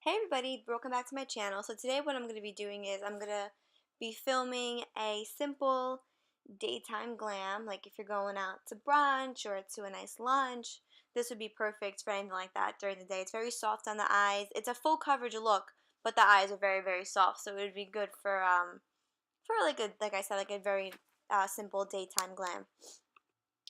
Hey everybody, welcome back to my channel. So today what I'm going to be doing is I'm going to be filming a simple daytime glam. Like if you're going out to brunch or to a nice lunch, this would be perfect for anything like that during the day. It's very soft on the eyes. It's a full coverage look, but the eyes are very, very soft. So it would be good for like I said, like a very simple daytime glam.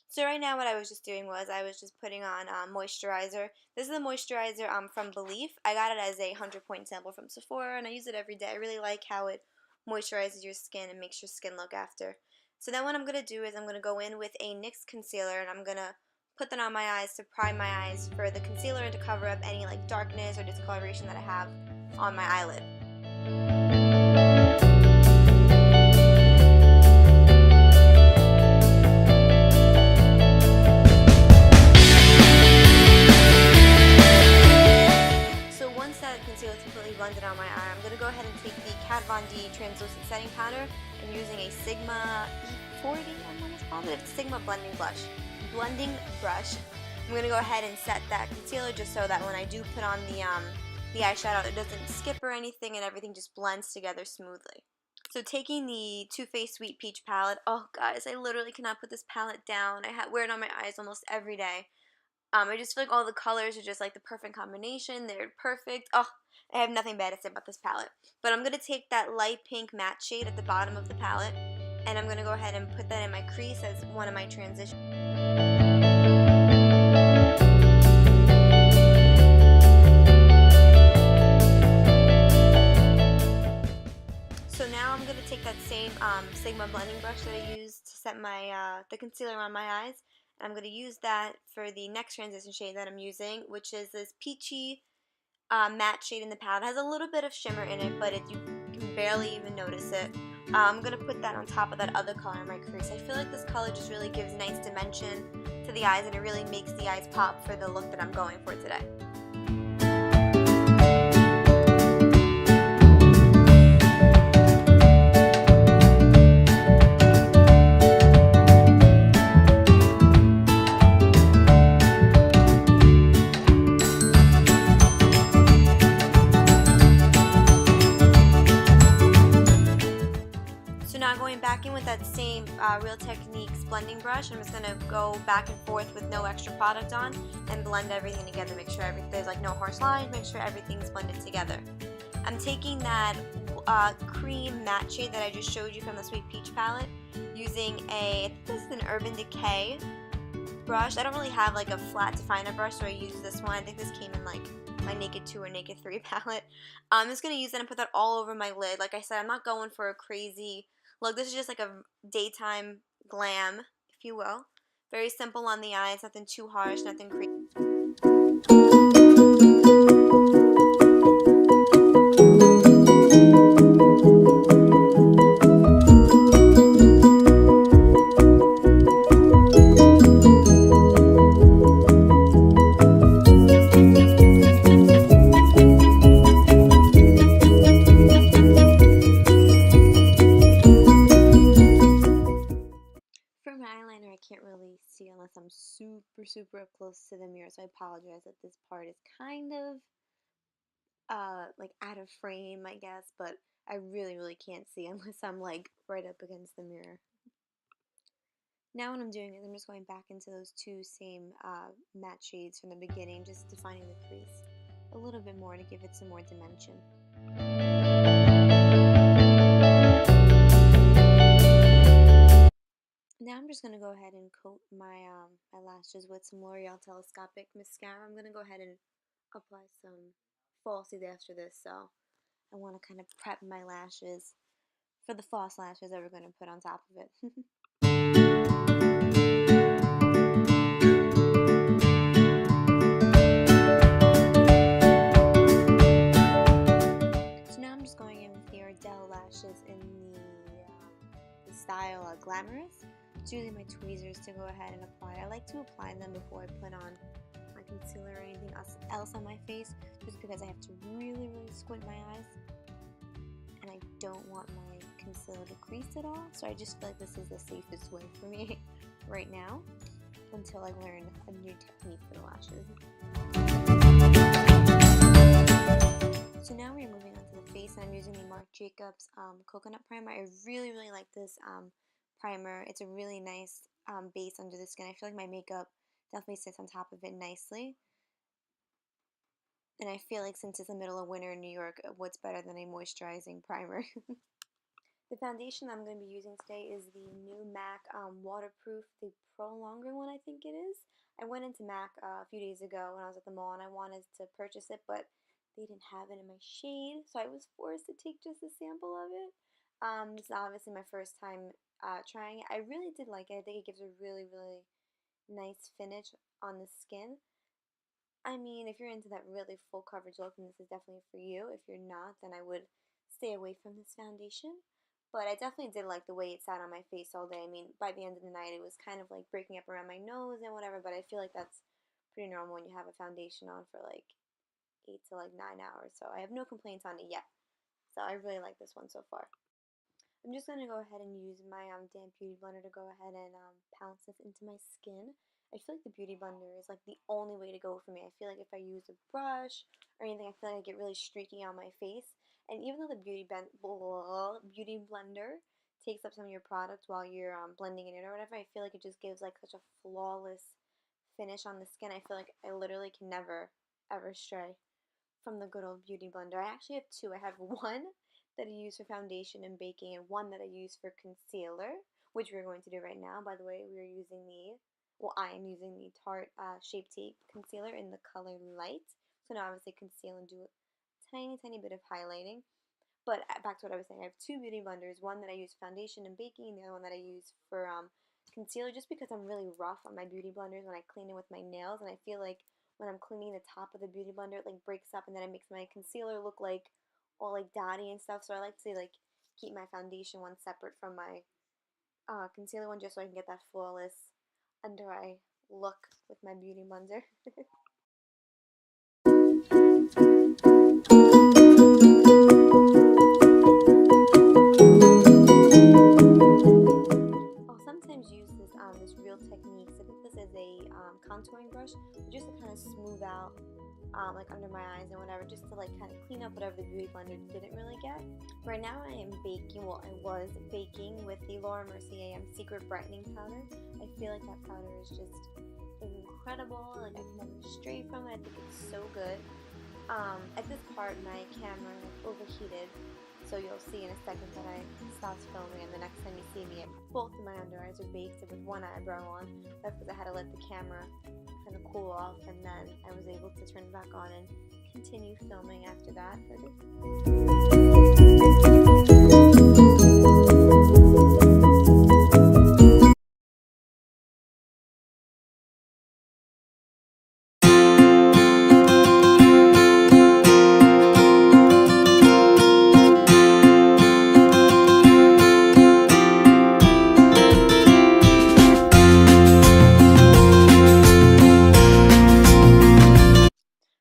So right now what I was just doing was I was just putting on moisturizer. This is the moisturizer from Belief. I got it as a 100-point sample from Sephora, and I use it every day. I really like how it moisturizes your skin and makes your skin look after. So then what I'm going to do is I'm going to go in with a NYX concealer, and I'm going to put that on my eyes to prime my eyes for the concealer and to cover up any like darkness or discoloration that I have on my eyelid. Concealer completely blended on my eye. I'm going to go ahead and take the Kat Von D translucent setting powder and using a Sigma E40, I'm almost positive, Sigma blending brush. I'm going to go ahead and set that concealer just so that when I do put on the eyeshadow, it doesn't skip or anything and everything just blends together smoothly. So taking the Too Faced Sweet Peach palette, oh guys, I literally cannot put this palette down. I wear it on my eyes almost every day. I just feel like all the colors are just like the perfect combination. They're perfect. Oh, I have nothing bad to say about this palette. But I'm going to take that light pink matte shade at the bottom of the palette, and I'm going to go ahead and put that in my crease as one of my transitions. So now I'm going to take that same Sigma blending brush that I used to set my the concealer on my eyes. I'm going to use that for the next transition shade that I'm using, which is this peachy matte shade in the palette. It has a little bit of shimmer in it, but you can barely even notice it. I'm going to put that on top of that other color in my crease. I feel like this color just really gives nice dimension to the eyes, and it really makes the eyes pop for the look that I'm going for today. Now going back in with that same Real Techniques blending brush, I'm just going to go back and forth with no extra product on and blend everything together, make sure there's like no harsh lines, make sure everything's blended together. I'm taking that cream matte shade that I just showed you from the Sweet Peach palette, using I think this is an Urban Decay brush. I don't really have like a flat definer brush, so I use this one. I think this came in like my Naked 2 or Naked 3 palette. I'm just going to use that and put that all over my lid. Like I said, I'm not going for a crazy look. This is just like a daytime glam, if you will. Very simple on the eyes, nothing too harsh, nothing crazy. I can't really see unless I'm super up close to the mirror, so I apologize that this part is kind of like out of frame, I guess, but I really can't see unless I'm like right up against the mirror. Now what I'm doing is I'm just going back into those two same matte shades from the beginning, just defining the crease a little bit more to give it some more dimension. Now I'm just going to go ahead and coat my my lashes with some L'Oreal Telescopic Mascara. I'm going to go ahead and apply some falsies after this, so I want to kind of prep my lashes for the false lashes that we're going to put on top of it. So now I'm just going in with the Ardell lashes in the style Glamorous. It's using my tweezers to go ahead and apply. I like to apply them before I put on my concealer or anything else on my face, just because I have to really squint my eyes, and I don't want my concealer to crease at all, so I just feel like this is the safest way for me right now until I learn a new technique for the lashes. Jacobs Coconut Primer. I really, really like this primer. It's a really nice base under the skin. I feel like my makeup definitely sits on top of it nicely. And I feel like since it's the middle of winter in New York, what's better than a moisturizing primer? The foundation I'm going to be using today is the new MAC Waterproof, the Pro Longer one, I think it is. I went into MAC a few days ago when I was at the mall and I wanted to purchase it, but they didn't have it in my shade, so I was forced to take just a sample of it. This is obviously my first time trying it. I really did like it. I think it gives a really, really nice finish on the skin. I mean, if you're into that really full coverage look, then this is definitely for you. If you're not, then I would stay away from this foundation. But I definitely did like the way it sat on my face all day. I mean, by the end of the night, it was kind of like breaking up around my nose and whatever, but I feel like that's pretty normal when you have a foundation on for like 8 to like 9 hours. So I have no complaints on it yet. So I really like this one so far. I'm just going to go ahead and use my damp beauty blender to go ahead and pounce this into my skin. I feel like the beauty blender is like the only way to go for me. I feel like if I use a brush or anything, I feel like I get really streaky on my face. And even though the beauty blender takes up some of your product while you're blending it in or whatever, I feel like it just gives like such a flawless finish on the skin. I feel like I literally can never ever stray from the good old beauty blender. I actually have two. I have one that I use for foundation and baking and one that I use for concealer, which we're going to do right now. By the way, I am using the Tarte Shape Tape Concealer in the color Light. So now obviously conceal and do a tiny, tiny bit of highlighting. But back to what I was saying, I have two beauty blenders, one that I use for foundation and baking, and the other one that I use for concealer, just because I'm really rough on my beauty blenders when I clean it with my nails, and I feel like when I'm cleaning the top of the beauty blender, it like breaks up, and then it makes my concealer look like all like dotty and stuff. So I like to like keep my foundation one separate from my concealer one, just so I can get that flawless under eye look with my beauty blender. I'll sometimes use this Real Techniques. I think this is a contouring brush, just to kind of smooth out like under my eyes and whatever, just to like kind of clean up whatever the beauty blender didn't really get. Right now I am baking, well I was baking with the Laura Mercier Secret Brightening Powder. I feel like that powder is just incredible, like I can never stray from it. I think it's so good. At this part my camera overheated, so you'll see in a second that I stopped filming, and the next time you see me, both of my under eyes are baked with one eyebrow on. That's because I had to let the camera kind of cool off, and then I was able to turn it back on and continue filming after that.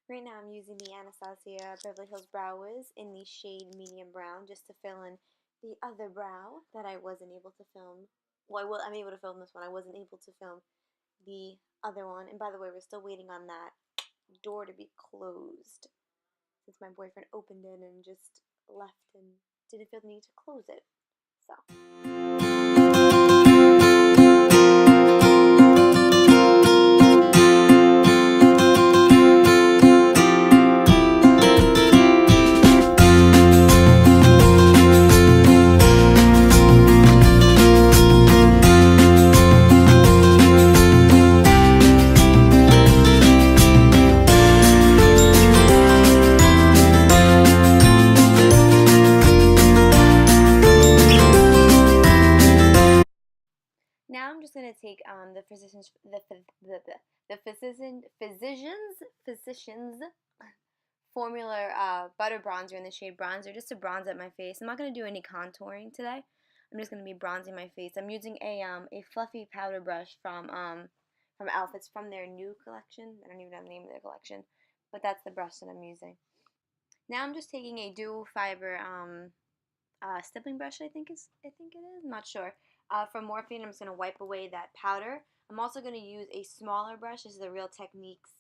Right now I'm using the Anastasia Beverly Hills Brow Wiz in the shade medium brown, just to fill in the other brow that I wasn't able to film. Well, I'm able to film this one. I wasn't able to film the other one. And by the way, we're still waiting on that door to be closed, since my boyfriend opened it and just left and didn't feel the need to close it. So. Now I'm just gonna take the physician's formula butter bronzer in the shade bronzer, just to bronze up my face. I'm not gonna do any contouring today. I'm just gonna be bronzing my face. I'm using a fluffy powder brush from Elf. It's from their new collection. I don't even know the name of their collection, but that's the brush that I'm using. Now I'm just taking a dual fiber stippling brush, I think it is. I'm not sure. From Morphine, I'm just going to wipe away that powder. I'm also going to use a smaller brush. This is the Real Techniques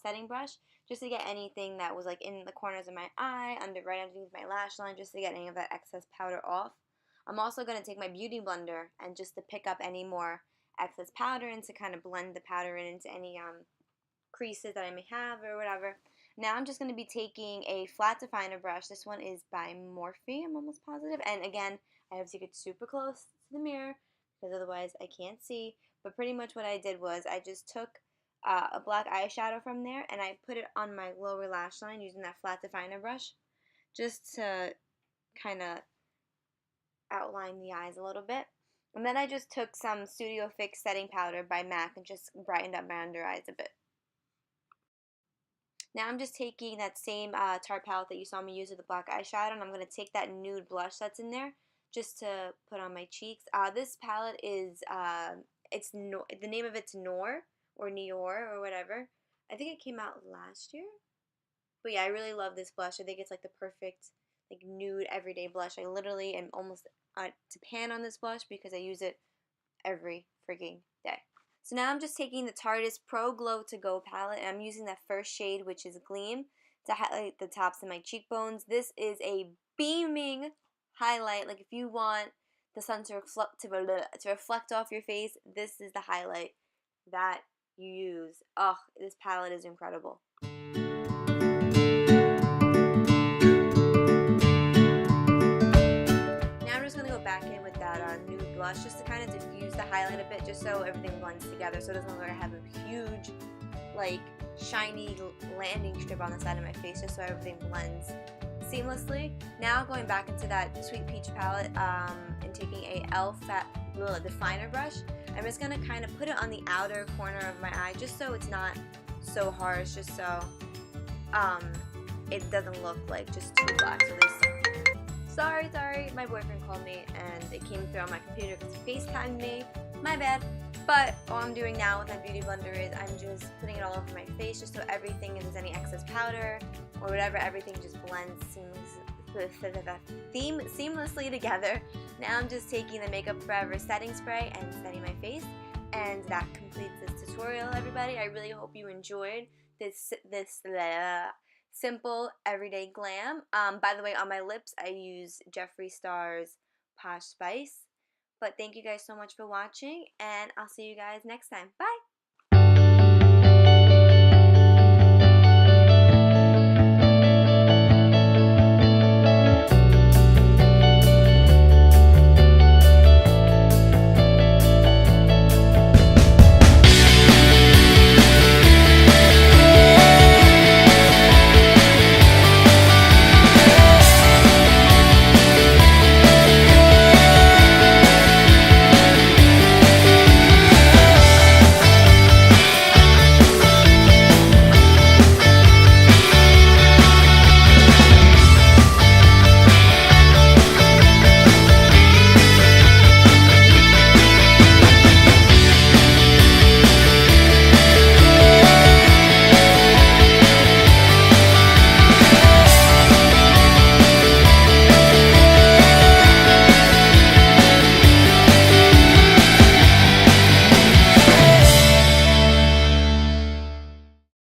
setting brush, just to get anything that was like in the corners of my eye, right underneath my lash line, just to get any of that excess powder off. I'm also going to take my beauty blender and just to pick up any more excess powder and to kind of blend the powder into any creases that I may have or whatever. Now I'm just going to be taking a flat definer brush. This one is by Morphe, I'm almost positive. And again, I have to get super close to the mirror because otherwise I can't see. But pretty much what I did was I just took a black eyeshadow from there and I put it on my lower lash line using that flat definer brush just to kind of outline the eyes a little bit. And then I just took some Studio Fix setting powder by MAC and just brightened up my under eyes a bit. Now I'm just taking that same Tarte palette that you saw me use with the black eyeshadow, and I'm going to take that nude blush that's in there just to put on my cheeks. This palette is, the name of it's Noor or Nior or whatever. I think it came out last year. But yeah, I really love this blush. I think it's like the perfect like nude everyday blush. I literally am almost to pan on this blush because I use it every freaking day. So now I'm just taking the Tarteist Pro Glow to Go palette, and I'm using that first shade, which is Glam, to highlight the tops of my cheekbones. This is a beaming highlight. Like if you want the sun to reflect off your face, this is the highlight that you use. Oh, this palette is incredible. Back in with that nude blush just to kind of diffuse the highlight a bit, just so everything blends together, so it doesn't look like I have a huge like shiny landing strip on the side of my face, just so everything blends seamlessly. Now going back into that Sweet Peach palette and taking a e.l.f. definer brush, I'm just going to kind of put it on the outer corner of my eye just so it's not so harsh, just so it doesn't look like just too black. So Sorry, my boyfriend called me and it came through on my computer because he FaceTimed me. My bad. But all I'm doing now with my beauty blender is I'm just putting it all over my face just so everything, if there's any excess powder or whatever, everything just blends seamlessly together. Now I'm just taking the Makeup Forever setting spray and setting my face. And that completes this tutorial, everybody. I really hope you enjoyed this simple everyday glam. By the way, on my lips I use Jeffree Star's Posh Spice. But thank you guys so much for watching, and I'll see you guys next time. Bye!